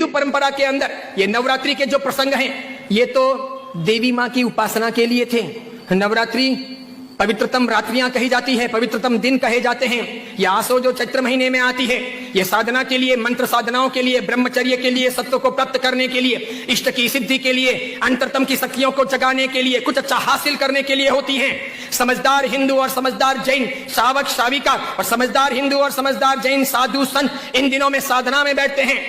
हिंदू परंपरा के अंदर ये नवरात्रि के जो प्रसंग हैं, ये तो देवी मां की उपासना के लिए थे। नवरात्रि पवित्रतम रात्रियां कही जाती है, पवित्रतम दिन कहे जाते हैं। यह आसो जो चैत्र महीने में आती है, यह साधना के लिए, मंत्र साधनाओं के लिए, ब्रह्मचर्य के लिए, सत्व को प्राप्त करने के लिए, इष्ट की सिद्धि के लिए, अंतरतम की शक्तियों को जगाने के लिए, कुछ अच्छा हासिल करने के लिए होती हैं। समझदार हिंदू और समझदार जैन श्रावक श्राविका और समझदार हिंदू और समझदार जैन साधु संत इन दिनों में साधना में बैठते हैं,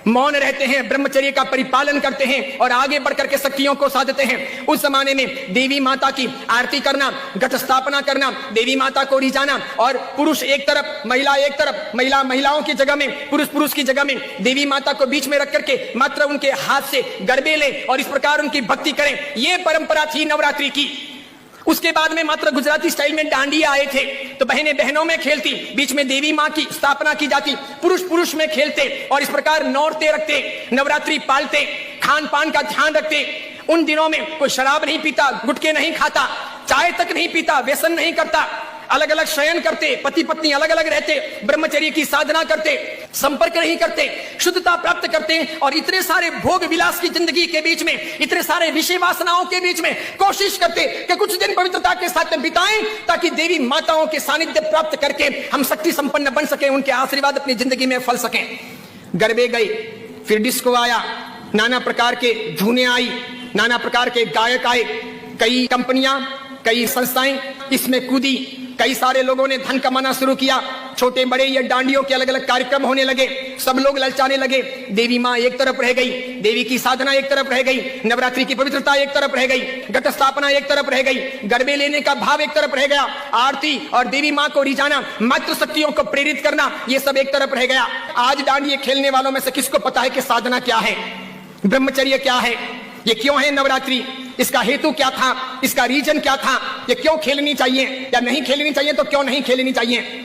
मौन रहते हैं, ब्रह्मचर्य का परिपालन करते हैं और आगे बढ़कर के शक्तियों को साधते हैं। उस जमाने में देवी माता की आरती करना, घट स्थापना करना, देवी माता को रिझाना और पुरुष एक तरफ, महिला एक तरफ, महिलाओं की जगह में, पुरुष की जगह में, देवी माता को बीच में रख करके मात्र उनके हाथ से गरबे ले और इस प्रकार उनकी भक्ति करें, यह परंपरा थी नवरात्रि की। उसके बाद में मात्र गुजराती स्टाइल में डांडिया आए थे, तो बहनें बहनों में खेलती, बीच में देवी मां की स्थापना की जाती, पुरुष में खेलते और इस प्रकार नौरते रखते, नवरात्रि पालते, खान पान का ध्यान रखते। उन दिनों में कोई शराब नहीं पीता, गुटखे नहीं खाता, चाय तक नहीं पीता, व्यसन नहीं करता, अलग अलग शयन करते, पति पत्नी अलग अलग रहते, ब्रह्मचर्य की साधना करते, संपर्क नहीं करते, शुद्धता प्राप्त करते और इतने सारे भोग विलास की जिंदगी के बीच में, इतने सारे विषय वासनाओं के बीच में कोशिश करते कि कुछ दिन पवित्रता के साथ बिताएं, ताकि देवी माताओं के सानिध्य प्राप्त करके हम शक्ति संपन्न बन सके, उनके आशीर्वाद अपनी जिंदगी में फल सकें। गरबे गए, फिर डिस्को आया, नाना प्रकार के धुनें आई, नाना प्रकार के गायक आए, कई कंपनियां, कई संस्थाएं इसमें कूदी, कई सारे लोगों ने धन कमाना शुरू किया, छोटे बड़े या डांडियों के अलग अलग कार्यक्रम होने लगे, सब लोग ललचाने लगे। देवी मां एक तरफ रह गई, देवी की साधना एक तरफ रह गई, नवरात्रि की पवित्रता एक तरफ रह गई, घट स्थापना एक तरफ रह गई, गरबे लेने का भाव एक तरफ रह गया, आरती और देवी मां को रिझाना, मातृ शक्तियों को प्रेरित करना, यह सब एक तरफ रह गया। आज डांडिये खेलने वालों में से किसको पता है कि साधना क्या है, ब्रह्मचर्य क्या है, ये क्यों है नवरात्रि, इसका हेतु क्या था, इसका रीजन क्या था, ये क्यों खेलनी चाहिए या नहीं खेलनी चाहिए, तो क्यों नहीं खेलनी चाहिए।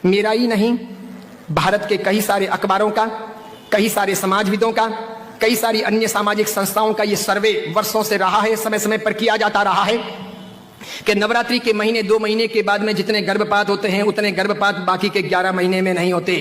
मेरा ही नहीं, भारत के कई सारे अखबारों का, कई सारे समाजविदों का, कई सारी अन्य सामाजिक संस्थाओं का ये सर्वे वर्षों से रहा है, समय समय पर किया जाता रहा है कि नवरात्रि के महीने 2 महीने के बाद में जितने गर्भपात होते हैं, उतने गर्भपात बाकी के 11 महीने में नहीं होते।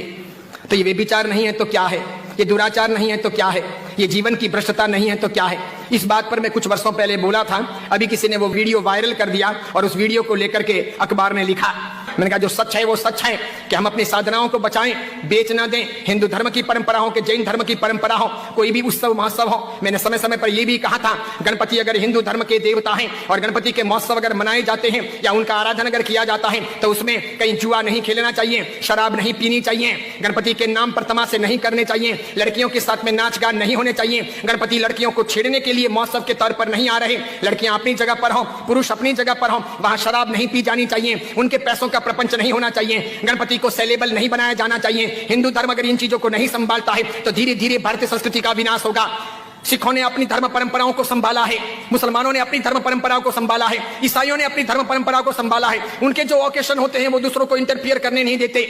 तो ये व्यभिचार नहीं है तो क्या है, ये दुराचार नहीं है तो क्या है, ये जीवन की भ्रष्टता नहीं है तो क्या है। इस बात पर मैं कुछ वर्षों पहले बोला था, अभी किसी ने वो वीडियो वायरल कर दिया और उस वीडियो को लेकर के अखबार ने लिखा। मैंने कहा जो सच है वो सच है कि हम अपनी साधनाओं को बचाएं, बेच ना दें। हिंदू धर्म की परंपरा हो कि जैन धर्म की परंपरा हो, कोई भी उत्सव महोत्सव हो, मैंने समय समय पर यह भी कहा था, गणपति अगर हिंदू धर्म के देवता हैं और गणपति के महोत्सव अगर मनाए जाते हैं या उनका आराधन अगर किया जाता है तो उसमें कहीं जुआ नहीं खेलना चाहिए, शराब नहीं पीनी चाहिए, गणपति के नाम पर तमाशे नहीं करने चाहिए, लड़कियों के साथ में नाच गान नहीं होने चाहिए, गणपति लड़कियों को छेड़ने के लिए महोत्सव के तौर पर नहीं आ रहे, लड़कियां अपनी जगह पर हो, पुरुष अपनी जगह पर हो, वहां शराब नहीं पी जानी चाहिए, उनके पैसों का प्रपंच नहीं होना चाहिए, गणपति को सेलेबल नहीं बनाया जाना चाहिए। हिंदू धर्म अगर इन चीजों को नहीं संभालता है तो धीरे धीरे भारतीय संस्कृति का विनाश होगा। सिखों ने अपनी धर्म परंपराओं को संभाला है, मुसलमानों ने अपनी धर्म परंपराओं को संभाला है, ईसाइयों ने अपनी धर्म परंपराओं को संभाला है। उनके जो ओकेशन होते हैं वो दूसरों को इंटरफियर करने नहीं देते,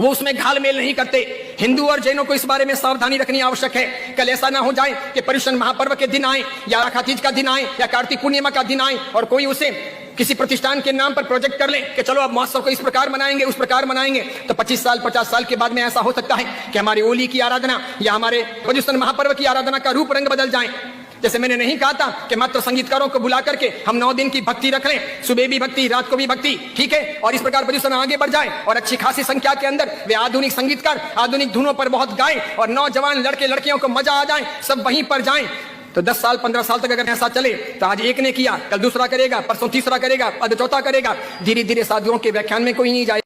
वो उसमें घालमेल नहीं करते। हिंदू और जैनों को इस बारे में सावधानी रखनी आवश्यक है। कल ऐसा ना हो जाए कि पर्युषण महापर्व के दिन आए या राखा तीज का दिन आए या कार्तिक पूर्णिमा का दिन आए और कोई उसे किसी प्रतिष्ठान के नाम पर प्रोजेक्ट कर ले कि चलो अब महोत्सव को इस प्रकार मनाएंगे, उस प्रकार मनाएंगे, तो 25 साल 50 साल के बाद में ऐसा हो सकता है कि हमारी होली की आराधना या हमारे पर्युषण महापर्व की आराधना का रूप रंग बदल जाए। जैसे मैंने नहीं कहा था कि मात्र संगीतकारों को बुला करके हम 9 दिन की भक्ति रख लें, सुबह भी भक्ति, रात को भी भक्ति, ठीक है, और इस प्रकार पर्युषण आगे बढ़ जाए और अच्छी खासी संख्या के अंदर वे आधुनिक संगीतकार आधुनिक धुनों पर बहुत गाएं और नौजवान लड़के लड़कियों को मजा आ जाए, सब वहीं पर जाएं। तो 10 साल 15 साल तक अगर ऐसा चले तो आज एक ने किया, कल दूसरा करेगा, परसों तीसरा करेगा, अब चौथा करेगा, धीरे धीरे साधुओं के व्याख्यान में कोई नहीं जाए।